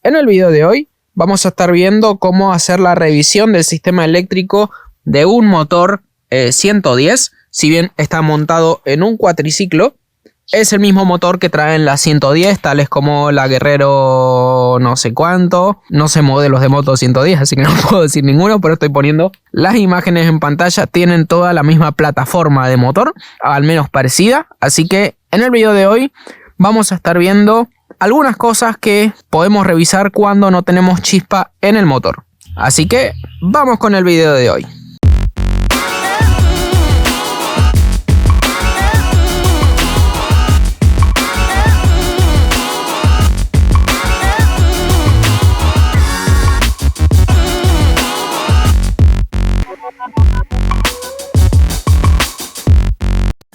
En el video de hoy vamos a estar viendo cómo hacer la revisión del sistema eléctrico de un motor 110. Si bien está montado en un cuatriciclo, es el mismo motor que traen las 110, tales como la Guerrero no sé cuánto. No sé modelos de moto 110, así que no puedo decir ninguno, pero estoy poniendo las imágenes en pantalla. Tienen toda la misma plataforma de motor, al menos parecida. Así que en el video de hoy vamos a estar viendo algunas cosas que podemos revisar cuando no tenemos chispa en el motor. Así que vamos con el video de hoy.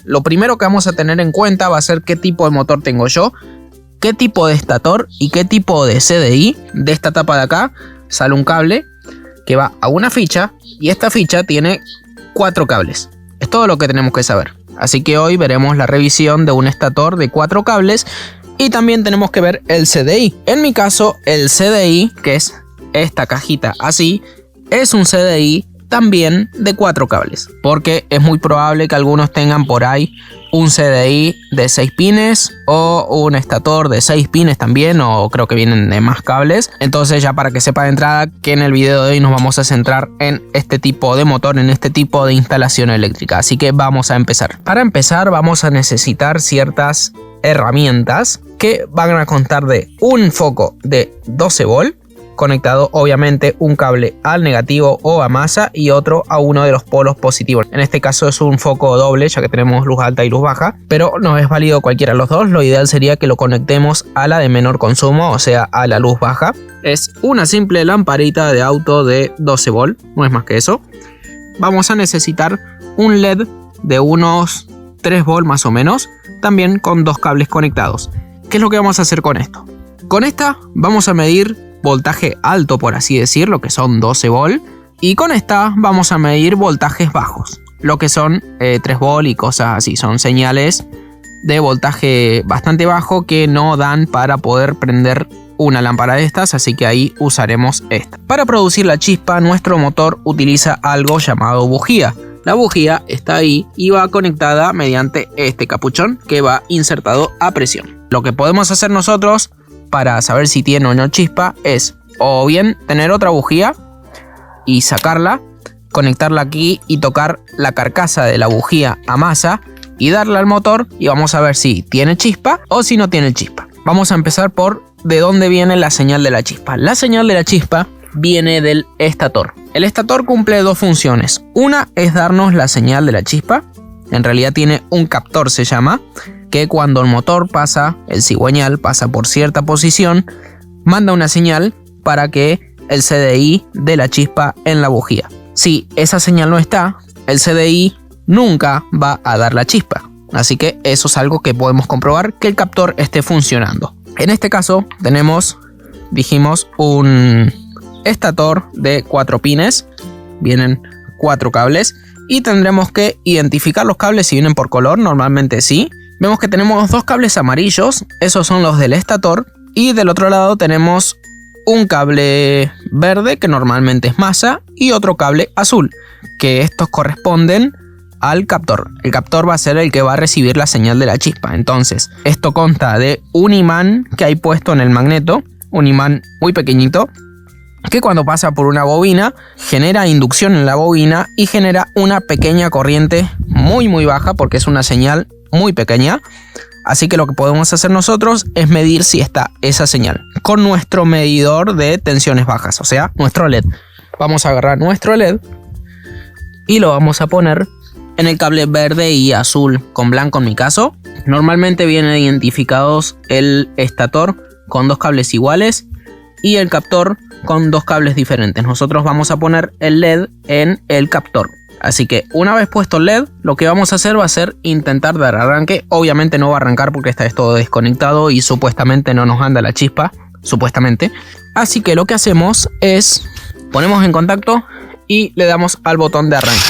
Lo primero que vamos a tener en cuenta va a ser qué tipo de motor tengo yo, qué tipo de estator y qué tipo de CDI. De esta tapa de acá sale un cable que va a una ficha y esta ficha tiene 4 cables. Es todo lo que tenemos que saber. Así que hoy veremos la revisión de un estator de 4 cables y también tenemos que ver el CDI. En mi caso, el CDI, que es esta cajita así, es un CDI también de 4 cables, porque es muy probable que algunos tengan por ahí un CDI de 6 pines o un estator de 6 pines también, o creo que vienen de más cables. Entonces, ya para que sepa de entrada que en el video de hoy nos vamos a centrar en este tipo de motor, en este tipo de instalación eléctrica. Así que vamos a empezar. Para empezar vamos a necesitar ciertas herramientas que van a constar de un foco de 12 volt conectado, obviamente, un cable al negativo o a masa y otro a uno de los polos positivos. En este caso es un foco doble, ya que tenemos luz alta y luz baja, pero no es válido cualquiera de los dos. Lo ideal sería que lo conectemos a la de menor consumo, o sea, a la luz baja. Es una simple lamparita de auto de 12 volt, no es más que eso. Vamos a necesitar un LED de unos 3 volt más o menos, también con 2 cables conectados. ¿Qué es lo que vamos a hacer con esto? Con esta vamos a medir voltaje alto, por así decirlo, que son 12 volt, y con esta vamos a medir voltajes bajos, lo que son 3 volt y cosas así. Son señales de voltaje bastante bajo que no dan para poder prender una lámpara de estas, así que ahí usaremos esta. Para producir la chispa, nuestro motor utiliza algo llamado bujía. La bujía está ahí y va conectada mediante este capuchón que va insertado a presión. Lo que podemos hacer nosotros para saber si tiene o no chispa es o bien tener otra bujía y sacarla, conectarla aquí y tocar la carcasa de la bujía a masa y darle al motor y vamos a ver si tiene chispa o si no tiene chispa. Vamos a empezar por de dónde viene la señal de la chispa. La señal de la chispa viene del estator. El estator cumple 2 funciones. Una es darnos la señal de la chispa. En realidad tiene un captor, se llama, que cuando el motor pasa, el cigüeñal pasa por cierta posición, manda una señal para que el CDI dé la chispa en la bujía. Si esa señal no está, el CDI nunca va a dar la chispa. Así que eso es algo que podemos comprobar, que el captor esté funcionando. En este caso tenemos, dijimos, un estator de 4 pines. Vienen 4 cables y tendremos que identificar los cables si vienen por color. Normalmente sí. Vemos que tenemos 2 cables amarillos, esos son los del estator, y del otro lado tenemos un cable verde que normalmente es masa y otro cable azul, que estos corresponden al captor. El captor va a ser el que va a recibir la señal de la chispa. Entonces, esto consta de un imán que hay puesto en el magneto, un imán muy pequeñito, que cuando pasa por una bobina genera inducción en la bobina y genera una pequeña corriente muy baja, porque es una señal muy pequeña. Así que lo que podemos hacer nosotros es medir si está esa señal con nuestro medidor de tensiones bajas, o sea, nuestro LED. Vamos a agarrar nuestro LED y lo vamos a poner en el cable verde y azul con blanco en mi caso. Normalmente vienen identificados el estator con 2 cables iguales y el captor con 2 cables diferentes. Nosotros vamos a poner el LED en el captor. Así que una vez puesto el LED, lo que vamos a hacer va a ser intentar dar arranque. Obviamente no va a arrancar porque está todo desconectado y supuestamente no nos anda la chispa, supuestamente. Así que lo que hacemos es ponemos en contacto y le damos al botón de arranque.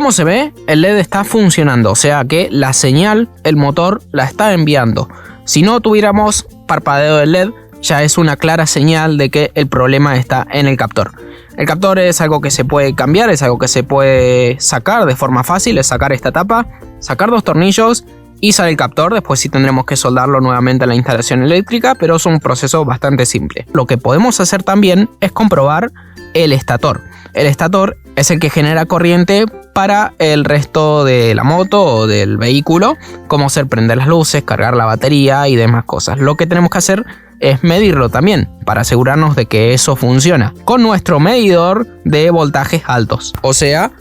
Como se ve, el LED está funcionando, o sea que la señal, el motor la está enviando. Si no tuviéramos parpadeo del LED, ya es una clara señal de que el problema está en el captor. El captor es algo que se puede cambiar, es algo que se puede sacar de forma fácil, es sacar esta tapa, sacar 2 tornillos y sale el captor. Después sí tendremos que soldarlo nuevamente a la instalación eléctrica, pero es un proceso bastante simple. Lo que podemos hacer también es comprobar el estator. El estator es el que genera corriente para el resto de la moto o del vehículo, como ser prender las luces, cargar la batería y demás cosas. Lo que tenemos que hacer es medirlo también para asegurarnos de que eso funciona con nuestro medidor de voltajes altos, o sea,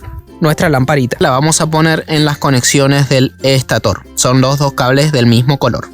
nuestra lamparita. La vamos a poner en las conexiones del estator. Son los 2 cables del mismo color.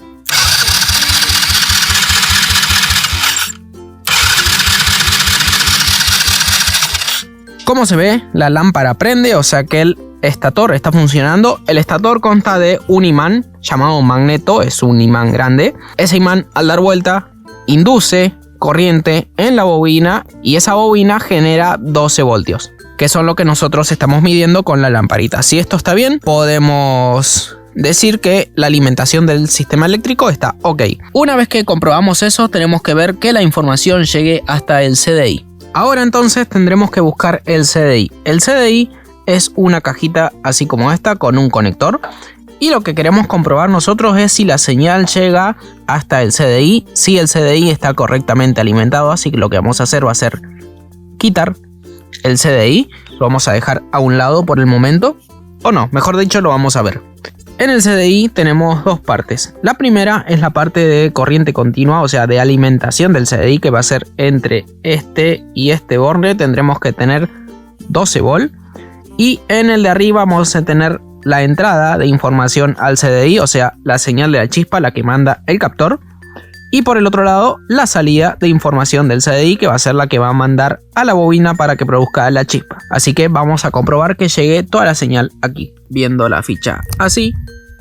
Como se ve, la lámpara prende, o sea que el estator está funcionando. El estator consta de un imán llamado magneto, es un imán grande. Ese imán, al dar vuelta, induce corriente en la bobina y esa bobina genera 12 voltios, que son lo que nosotros estamos midiendo con la lamparita. Si esto está bien, podemos decir que la alimentación del sistema eléctrico está ok. Una vez que comprobamos eso, tenemos que ver que la información llegue hasta el CDI. Ahora entonces tendremos que buscar el CDI. El CDI es una cajita así como esta con un conector. Y lo que queremos comprobar nosotros es si la señal llega hasta el CDI, si el CDI está correctamente alimentado. Así que lo que vamos a hacer va a ser quitar el CDI. Lo vamos a dejar a un lado por el momento. O no, mejor dicho, lo vamos a ver. En el CDI tenemos 2 partes. La primera es la parte de corriente continua, o sea, de alimentación del CDI, que va a ser entre este y este borde. Tendremos que tener 12 volt. Y en el de arriba vamos a tener la entrada de información al CDI, o sea, la señal de la chispa, la que manda el captor. Y por el otro lado, la salida de información del CDI, que va a ser la que va a mandar a la bobina para que produzca la chispa. Así que vamos a comprobar que llegue toda la señal aquí. Viendo la ficha así,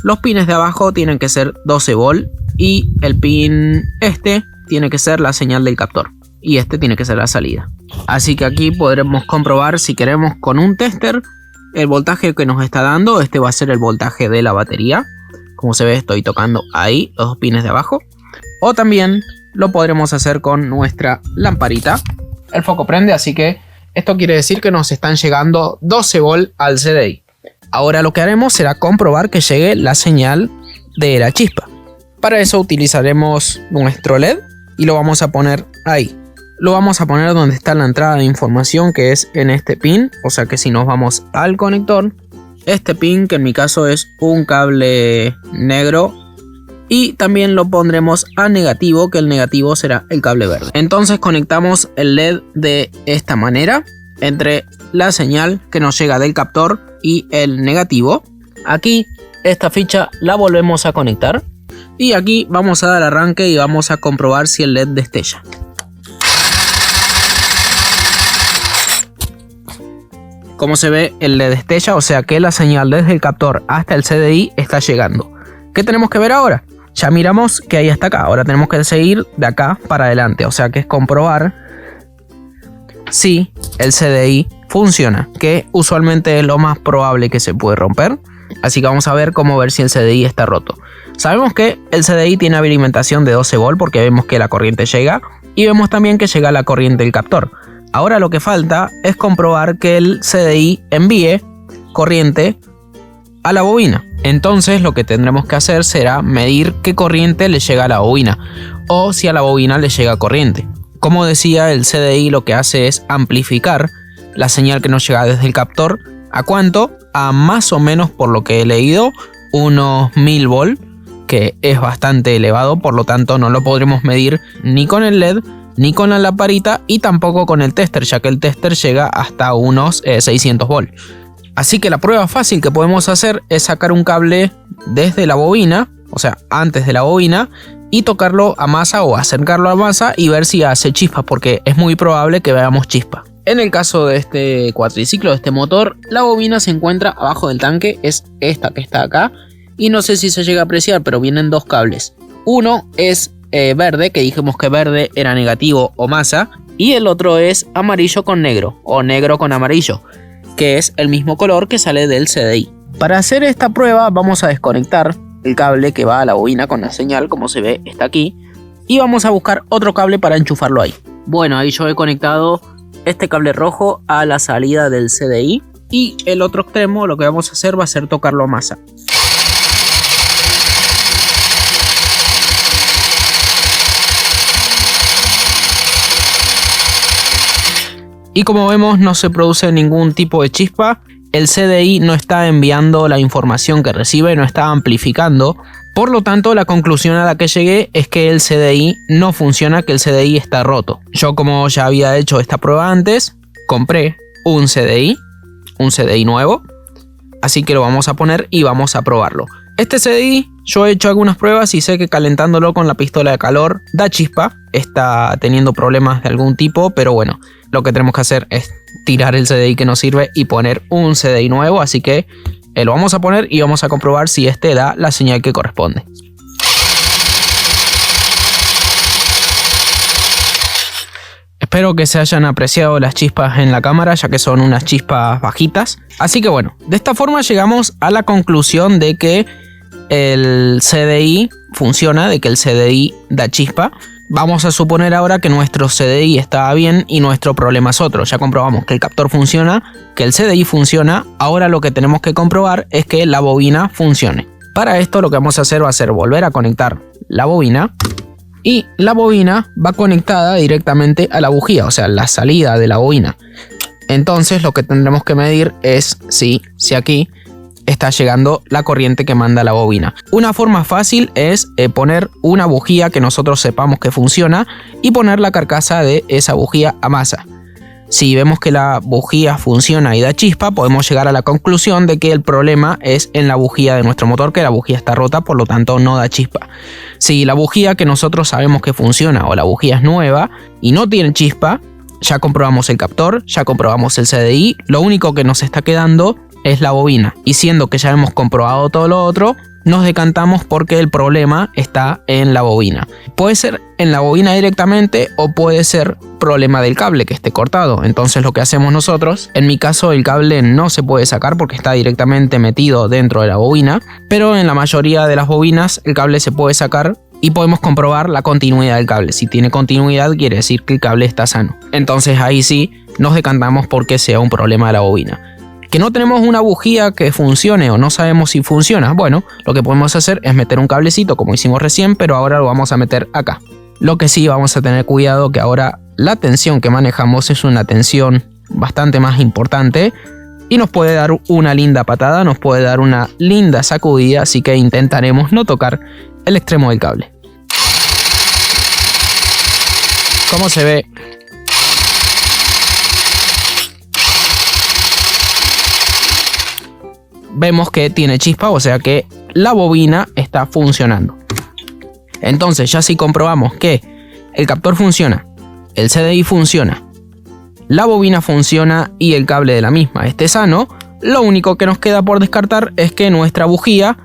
los pines de abajo tienen que ser 12 volt y el pin este tiene que ser la señal del captor y este tiene que ser la salida. Así que aquí podremos comprobar, si queremos, con un tester el voltaje que nos está dando. Este va a ser el voltaje de la batería. Como se ve, estoy tocando ahí los 2 pines de abajo. O también lo podremos hacer con nuestra lamparita. El foco prende, así que esto quiere decir que nos están llegando 12 volt al CDI. Ahora lo que haremos será comprobar que llegue la señal de la chispa. Para eso utilizaremos nuestro LED y lo vamos a poner ahí. Lo vamos a poner donde está la entrada de información, que es en este pin. O sea que si nos vamos al conector, este pin, que en mi caso es un cable negro, y también lo pondremos a negativo, que el negativo será el cable verde. Entonces conectamos el LED de esta manera entre la señal que nos llega del captor y el negativo. Aquí esta ficha la volvemos a conectar y aquí vamos a dar arranque y vamos a comprobar si el LED destella. Como se ve, el LED destella, o sea que la señal desde el captor hasta el CDI está llegando. ¿Qué tenemos que ver ahora? Ya miramos que hay hasta acá, ahora tenemos que seguir de acá para adelante, o sea que es comprobar si el CDI funciona, que usualmente es lo más probable que se puede romper. Así que vamos a ver cómo ver si el CDI está roto. Sabemos que el CDI tiene alimentación de 12 volt porque vemos que la corriente llega y vemos también que llega la corriente del captor. Ahora lo que falta es comprobar que el CDI envíe corriente a la bobina. Entonces lo que tendremos que hacer será medir qué corriente le llega a la bobina o si a la bobina le llega corriente. Como decía, el CDI lo que hace es amplificar la señal que nos llega desde el captor. ¿A cuánto? A más o menos, por lo que he leído, unos 1000 volt, que es bastante elevado, por lo tanto no lo podremos medir ni con el LED ni con la lamparita y tampoco con el tester, ya que el tester llega hasta unos 600 volt. Así que la prueba fácil que podemos hacer es sacar un cable desde la bobina, o sea, antes de la bobina, y tocarlo a masa o acercarlo a masa y ver si hace chispa, porque es muy probable que veamos chispa. En el caso de este cuatriciclo, de este motor, la bobina se encuentra abajo del tanque, es esta que está acá, y no sé si se llega a apreciar, pero vienen 2 cables. Uno es verde, que dijimos que verde era negativo o masa, y el otro es amarillo con negro, o negro con amarillo. que es el mismo color que sale del CDI. Para hacer esta prueba vamos a desconectar el cable que va a la bobina con la señal, como se ve está aquí, y vamos a buscar otro cable para enchufarlo ahí. Bueno, ahí yo he conectado este cable rojo a la salida del CDI y el otro extremo lo que vamos a hacer va a ser tocarlo a masa. Y como vemos no se produce ningún tipo de chispa, el CDI no está enviando la información que recibe, no está amplificando. Por lo tanto, la conclusión a la que llegué es que el CDI no funciona, que el CDI está roto. Yo, como ya había hecho esta prueba antes, compré un CDI nuevo. Así que lo vamos a poner y vamos a probarlo. Este CDI yo he hecho algunas pruebas y sé que calentándolo con la pistola de calor da chispa. Está teniendo problemas de algún tipo, pero bueno, lo que tenemos que hacer es tirar el CDI que nos sirve y poner un CDI nuevo. Así que lo vamos a poner y vamos a comprobar si este da la señal que corresponde. Espero que se hayan apreciado las chispas en la cámara, ya que son unas chispas bajitas. Así que bueno, de esta forma llegamos a la conclusión de que el CDI funciona, de que el CDI da chispa. Vamos a suponer ahora que nuestro CDI está bien y nuestro problema es otro. Ya comprobamos que el captor funciona, que el CDI funciona. Ahora lo que tenemos que comprobar es que la bobina funcione. Para esto lo que vamos a hacer va a ser volver a conectar la bobina. Y la bobina va conectada directamente a la bujía, o sea, la salida de la bobina. Entonces lo que tendremos que medir es si aquí está llegando la corriente que manda la bobina. Una forma fácil es poner una bujía que nosotros sepamos que funciona y poner la carcasa de esa bujía a masa. Si vemos que la bujía funciona y da chispa, podemos llegar a la conclusión de que el problema es en la bujía de nuestro motor, que la bujía está rota, por lo tanto no da chispa. Si la bujía que nosotros sabemos que funciona o la bujía es nueva y no tiene chispa, ya comprobamos el captor, ya comprobamos el CDI, lo único que nos está quedando es la bobina. Y siendo que ya hemos comprobado todo lo otro, nos decantamos porque el problema está en la bobina. Puede ser en la bobina directamente o puede ser problema del cable que esté cortado. Entonces lo que hacemos nosotros, en mi caso el cable no se puede sacar porque está directamente metido dentro de la bobina, pero en la mayoría de las bobinas el cable se puede sacar y podemos comprobar la continuidad del cable. Si tiene continuidad quiere decir que el cable está sano. Entonces ahí sí nos decantamos porque sea un problema de la bobina. Que no tenemos una bujía que funcione o no sabemos si funciona, bueno, lo que podemos hacer es meter un cablecito como hicimos recién, pero ahora lo vamos a meter acá. Lo que sí vamos a tener cuidado que ahora la tensión que manejamos es una tensión bastante más importante y nos puede dar una linda patada, nos puede dar una linda sacudida, así que intentaremos no tocar el extremo del cable. ¿Cómo se ve? Vemos que tiene chispa, o sea que la bobina está funcionando. Entonces ya si comprobamos que el captor funciona, el CDI funciona, la bobina funciona y el cable de la misma esté sano, lo único que nos queda por descartar es que nuestra bujía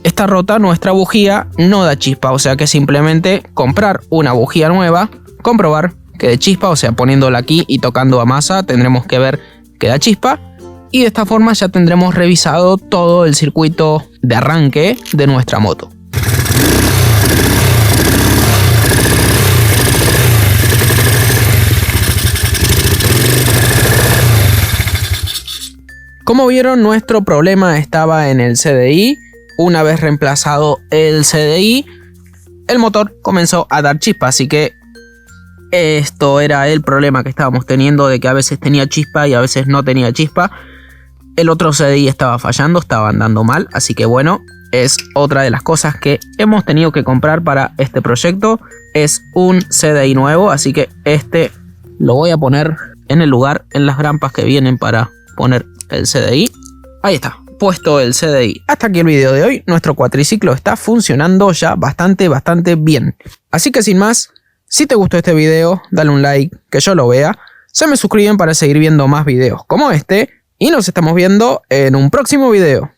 está rota, nuestra bujía no da chispa, o sea que simplemente comprar una bujía nueva, comprobar que dé chispa, o sea poniéndola aquí y tocando a masa tendremos que ver que da chispa. Y de esta forma ya tendremos revisado todo el circuito de arranque de nuestra moto. Como vieron, nuestro problema estaba en el CDI. Una vez reemplazado el CDI, el motor comenzó a dar chispa, así que esto era el problema que estábamos teniendo, de que a veces tenía chispa y a veces no tenía chispa. El otro CDI estaba fallando, estaba andando mal, así que bueno, es otra de las cosas que hemos tenido que comprar para este proyecto. Es un CDI nuevo, así que este lo voy a poner en el lugar, en las grampas que vienen para poner el CDI. Ahí está, puesto el CDI. Hasta aquí el video de hoy. Nuestro cuatriciclo está funcionando ya bastante bien. Así que sin más, si te gustó este video, dale un like, que yo lo vea. Se me suscriben para seguir viendo más videos como este. Y nos estamos viendo en un próximo video.